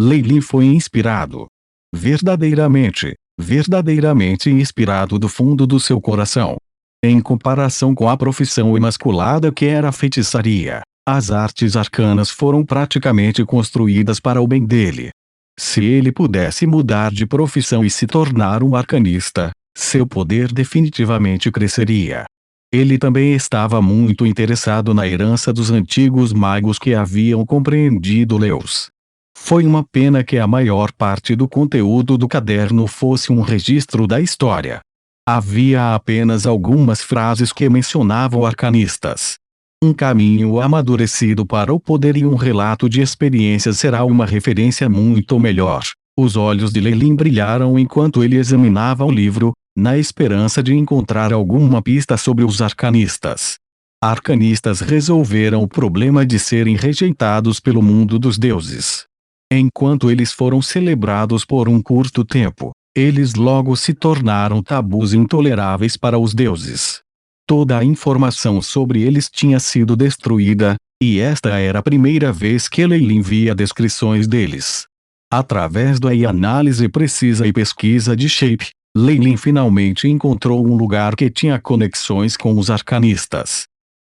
Lei foi inspirado. Verdadeiramente, verdadeiramente inspirado do fundo do seu coração. Em comparação com a profissão imasculada que era a feitiçaria, as artes arcanas foram praticamente construídas para o bem dele. Se ele pudesse mudar de profissão e se tornar um arcanista, seu poder definitivamente cresceria. Ele também estava muito interessado na herança dos antigos magos que haviam compreendido Leus. Foi uma pena que a maior parte do conteúdo do caderno fosse um registro da história. Havia apenas algumas frases que mencionavam arcanistas. Um caminho amadurecido para o poder e um relato de experiências será uma referência muito melhor. Os olhos de Lei brilharam enquanto ele examinava o livro, na esperança de encontrar alguma pista sobre os arcanistas. Arcanistas resolveram o problema de serem rejeitados pelo mundo dos deuses. Enquanto eles foram celebrados por um curto tempo, eles logo se tornaram tabus intoleráveis para os deuses. Toda a informação sobre eles tinha sido destruída, e esta era a primeira vez que Lei via descrições deles. Através da análise precisa e pesquisa de Shape, Lei finalmente encontrou um lugar que tinha conexões com os arcanistas.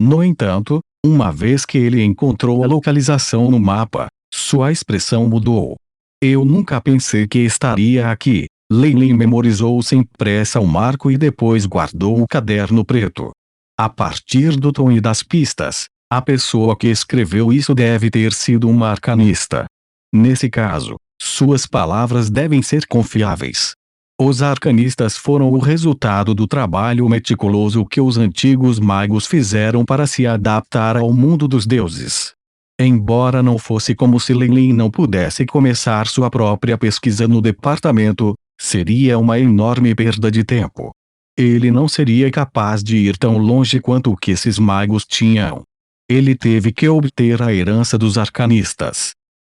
No entanto, uma vez que ele encontrou a localização no mapa, sua expressão mudou. Eu nunca pensei que estaria aqui. Lei memorizou sem pressa o marco e depois guardou o caderno preto. A partir do tom e das pistas, a pessoa que escreveu isso deve ter sido uma arcanista. Nesse caso, suas palavras devem ser confiáveis. Os arcanistas foram o resultado do trabalho meticuloso que os antigos magos fizeram para se adaptar ao mundo dos deuses. Embora não fosse como se Lei não pudesse começar sua própria pesquisa no departamento, seria uma enorme perda de tempo. Ele não seria capaz de ir tão longe quanto o que esses magos tinham. Ele teve que obter a herança dos arcanistas.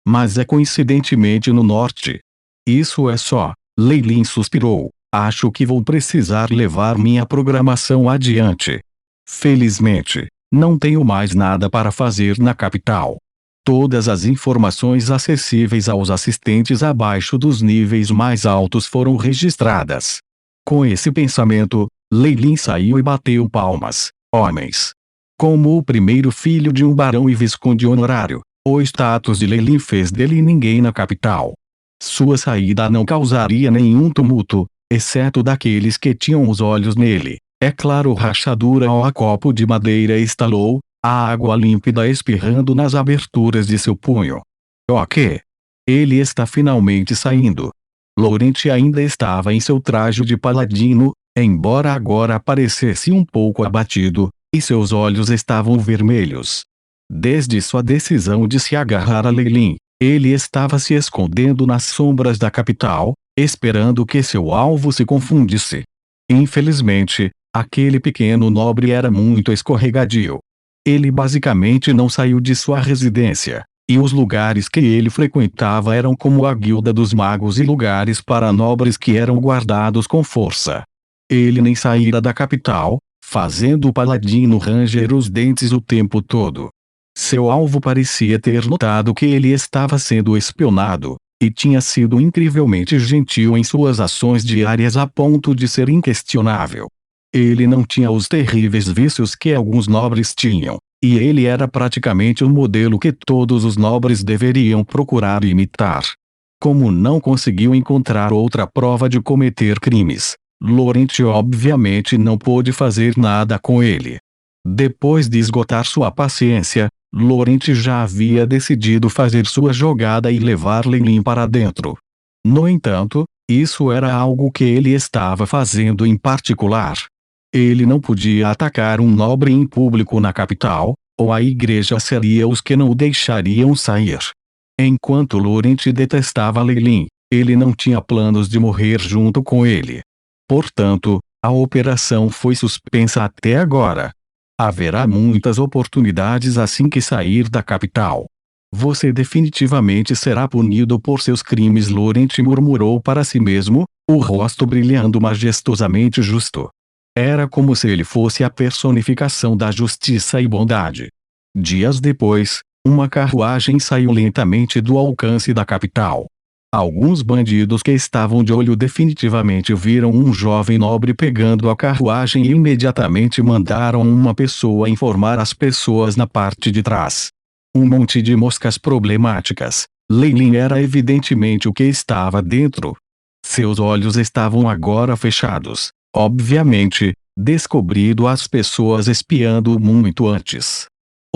Mas é coincidentemente no norte. Isso é só. Lei suspirou. Acho que vou precisar levar minha programação adiante. Felizmente, não tenho mais nada para fazer na capital. Todas as informações acessíveis aos assistentes abaixo dos níveis mais altos foram registradas. Com esse pensamento, Lei saiu e bateu palmas. Homens. Como o primeiro filho de um barão e visconde honorário, o status de Lei fez dele ninguém na capital. Sua saída não causaria nenhum tumulto, exceto daqueles que tinham os olhos nele. É claro, rachadura ou a copo de madeira estalou, a água límpida espirrando nas aberturas de seu punho. Ok. Ele está finalmente saindo. Laurent ainda estava em seu traje de paladino, embora agora parecesse um pouco abatido, e seus olhos estavam vermelhos. Desde sua decisão de se agarrar a Lei, ele estava se escondendo nas sombras da capital, esperando que seu alvo se confundisse. Infelizmente, aquele pequeno nobre era muito escorregadio. Ele basicamente não saiu de sua residência, e os lugares que ele frequentava eram como a guilda dos magos e lugares para nobres que eram guardados com força. Ele nem saíra da capital, fazendo o paladino ranger os dentes o tempo todo. Seu alvo parecia ter notado que ele estava sendo espionado, e tinha sido incrivelmente gentil em suas ações diárias a ponto de ser inquestionável. Ele não tinha os terríveis vícios que alguns nobres tinham, e ele era praticamente o modelo que todos os nobres deveriam procurar imitar. Como não conseguiu encontrar outra prova de cometer crimes, Laurent obviamente não pôde fazer nada com ele. Depois de esgotar sua paciência, Laurent já havia decidido fazer sua jogada e levar Lei para dentro. No entanto, isso era algo que ele estava fazendo em particular. Ele não podia atacar um nobre em público na capital, ou a igreja seria os que não o deixariam sair. Enquanto Laurent detestava Lei, ele não tinha planos de morrer junto com ele. Portanto, a operação foi suspensa até agora. Haverá muitas oportunidades assim que sair da capital. Você definitivamente será punido por seus crimes, Laurent murmurou para si mesmo, o rosto brilhando majestosamente justo. Era como se ele fosse a personificação da justiça e bondade. Dias depois, Uma carruagem saiu lentamente do alcance da capital. Alguns bandidos que estavam de olho definitivamente viram um jovem nobre pegando a carruagem e imediatamente mandaram uma pessoa informar as pessoas na parte de trás. Um monte de moscas problemáticas. Leilin era evidentemente o que estava dentro. Seus olhos estavam agora fechados. Obviamente, descobrindo as pessoas espiando-o muito antes.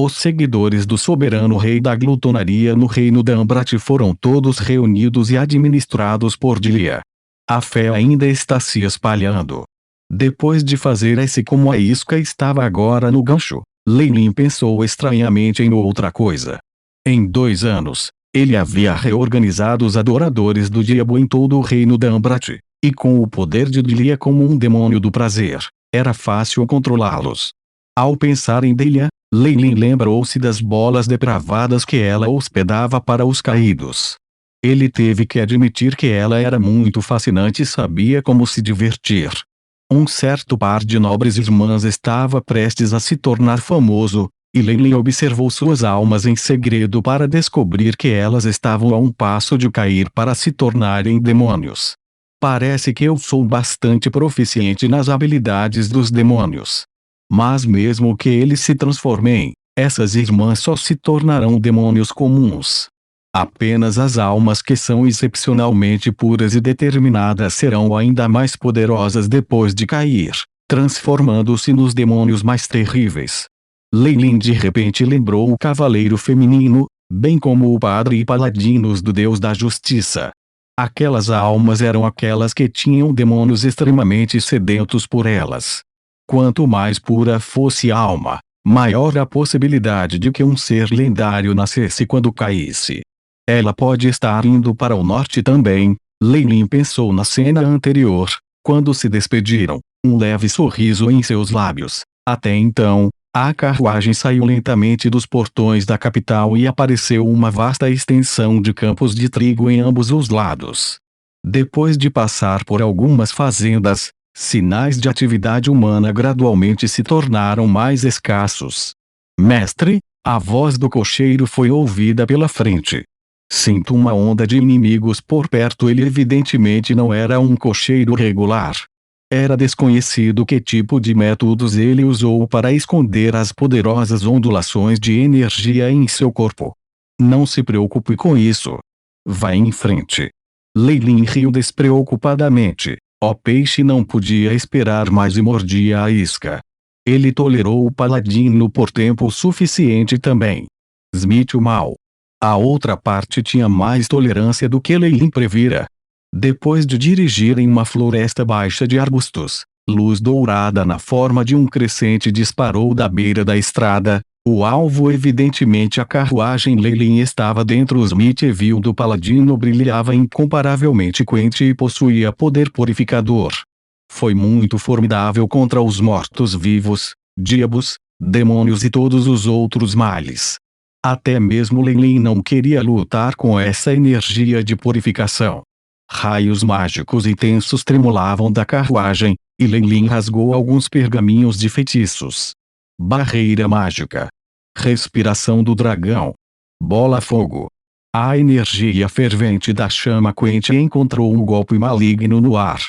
Os seguidores do soberano rei da glutonaria no reino da Ambrat foram todos reunidos e administrados por Dilia. A fé ainda está se espalhando. Depois de fazer esse como a isca estava agora no gancho, Leilin pensou estranhamente em outra coisa. Em 2 anos, ele havia reorganizado os adoradores do diabo em todo o reino da Ambrat, e com o poder de Dilia como um demônio do prazer, era fácil controlá-los. Ao pensar em Delia, Leilin lembrou-se das bolas depravadas que ela hospedava para os caídos. Ele teve que admitir que ela era muito fascinante e sabia como se divertir. Um certo par de nobres irmãs estava prestes a se tornar famoso, e Leilin observou suas almas em segredo para descobrir que elas estavam a um passo de cair para se tornarem demônios. Parece que eu sou bastante proficiente nas habilidades dos demônios. Mas mesmo que eles se transformem, essas irmãs só se tornarão demônios comuns. Apenas as almas que são excepcionalmente puras e determinadas serão ainda mais poderosas depois de cair, transformando-se nos demônios mais terríveis. Leilin de repente lembrou o cavaleiro feminino, bem como o padre e paladinos do deus da justiça. Aquelas almas eram aquelas que tinham demônios extremamente sedentos por elas. Quanto mais pura fosse a alma, maior a possibilidade de que um ser lendário nascesse quando caísse. Ela pode estar indo para o norte também, Leilin pensou na cena anterior, quando se despediram, um leve sorriso em seus lábios. Até então, a carruagem saiu lentamente dos portões da capital e apareceu uma vasta extensão de campos de trigo em ambos os lados. Depois de passar por algumas fazendas, sinais de atividade humana gradualmente se tornaram mais escassos. Mestre, a voz do cocheiro foi ouvida pela frente. Sinto uma onda de inimigos por perto. Ele evidentemente não era um cocheiro regular. Era desconhecido que tipo de métodos ele usou para esconder as poderosas ondulações de energia em seu corpo. Não se preocupe com isso. Vá em frente. Leilin riu despreocupadamente. O peixe não podia esperar mais e mordia a isca. Ele tolerou o paladino por tempo suficiente também. Smith o mal. A outra parte tinha mais tolerância do que Leilin previra. Depois de dirigir em uma floresta baixa de arbustos, luz dourada na forma de um crescente disparou da beira da estrada. O alvo, evidentemente a carruagem. Leilin estava dentro. Smith viu do paladino brilhava incomparavelmente quente e possuía poder purificador. Foi muito formidável contra os mortos-vivos, diabos, demônios e todos os outros males. Até mesmo Leilin não queria lutar com essa energia de purificação. Raios mágicos intensos tremulavam da carruagem, e Leilin rasgou alguns pergaminhos de feitiços. Barreira mágica. Respiração do dragão. Bola-fogo. A energia fervente da chama quente encontrou um golpe maligno no ar.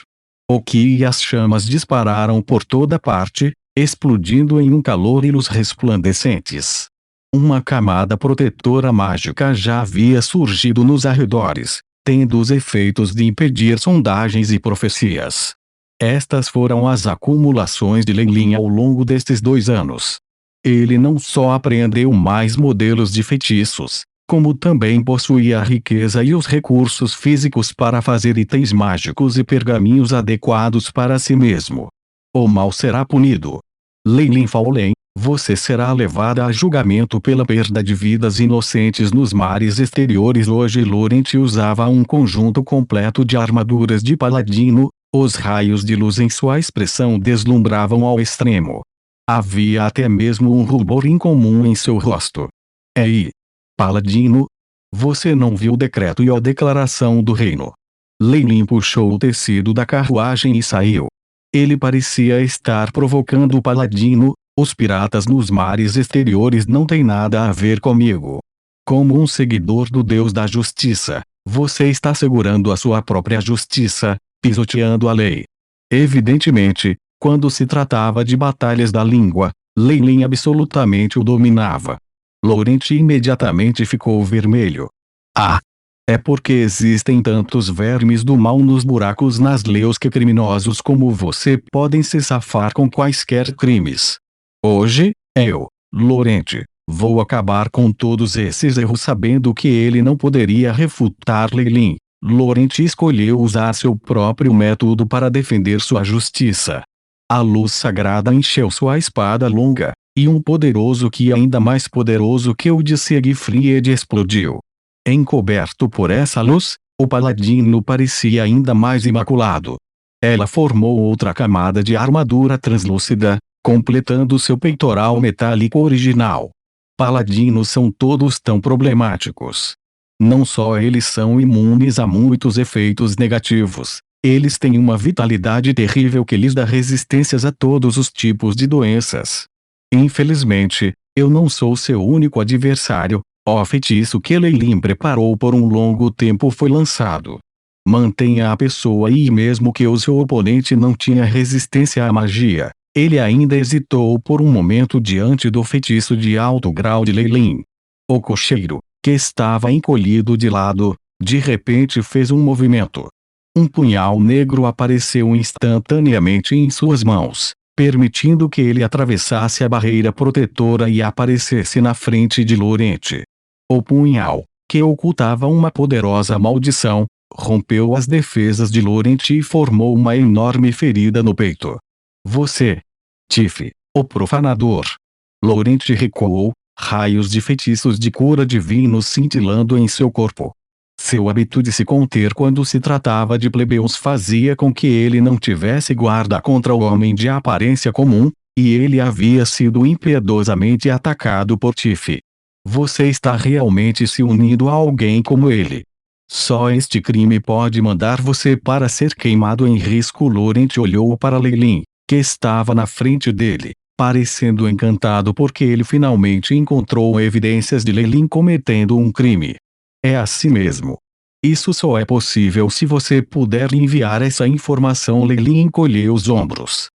O Ki e as chamas dispararam por toda parte, explodindo em um calor e luz resplandecentes. Uma camada protetora mágica já havia surgido nos arredores, tendo os efeitos de impedir sondagens e profecias. Estas foram as acumulações de Leilin ao longo destes 2 anos. Ele não só apreendeu mais modelos de feitiços, como também possuía a riqueza e os recursos físicos para fazer itens mágicos e pergaminhos adequados para si mesmo. O mal será punido. Leilin Fallen, você será levada a julgamento pela perda de vidas inocentes nos mares exteriores. Hoje Laurent usava um conjunto completo de armaduras de paladino, os raios de luz em sua expressão deslumbravam ao extremo. Havia até mesmo um rubor incomum em seu rosto. Ei, paladino! Você não viu o decreto e a declaração do reino? Leilin puxou o tecido da carruagem e saiu. Ele parecia estar provocando o paladino. Os piratas nos mares exteriores não têm nada a ver comigo. Como um seguidor do Deus da Justiça, você está segurando a sua própria justiça, pisoteando a lei. Evidentemente, quando se tratava de batalhas da língua, Leilin absolutamente o dominava. Laurent imediatamente ficou vermelho. Ah! É porque existem tantos vermes do mal nos buracos nas leis que criminosos como você podem se safar com quaisquer crimes. Hoje, eu, Laurent, vou acabar com todos esses erros sabendo que ele não poderia refutar Leilin. Laurent escolheu usar seu próprio método para defender sua justiça. A luz sagrada encheu sua espada longa, e um poderoso ki ainda mais poderoso que o de Siegfried explodiu. Encoberto por essa luz, o paladino parecia ainda mais imaculado. Ela formou outra camada de armadura translúcida, completando seu peitoral metálico original. Paladinos são todos tão problemáticos. Não só eles são imunes a muitos efeitos negativos, eles têm uma vitalidade terrível que lhes dá resistências a todos os tipos de doenças. Infelizmente, eu não sou seu único adversário. O feitiço que Leilin preparou por um longo tempo foi lançado. Mantenha a pessoa e mesmo que o seu oponente não tinha resistência à magia, ele ainda hesitou por um momento diante do feitiço de alto grau de Leilin. O cocheiro, que estava encolhido de lado, de repente fez um movimento. Um punhal negro apareceu instantaneamente em suas mãos, permitindo que ele atravessasse a barreira protetora e aparecesse na frente de Laurent. O punhal, que ocultava uma poderosa maldição, rompeu as defesas de Laurent e formou uma enorme ferida no peito. Você, Tiff, o profanador. Laurent recuou, raios de feitiços de cura divinos cintilando em seu corpo. Seu hábito de se conter quando se tratava de plebeus fazia com que ele não tivesse guarda contra o homem de aparência comum, e ele havia sido impiedosamente atacado por Tiff. Você está realmente se unindo a alguém como ele. Só este crime pode mandar você para ser queimado em risco. Laurent olhou para Leilin, que estava na frente dele, parecendo encantado porque ele finalmente encontrou evidências de Leilin cometendo um crime. É assim mesmo. Isso só é possível se você puder enviar essa informação. Leilin encolheu os ombros.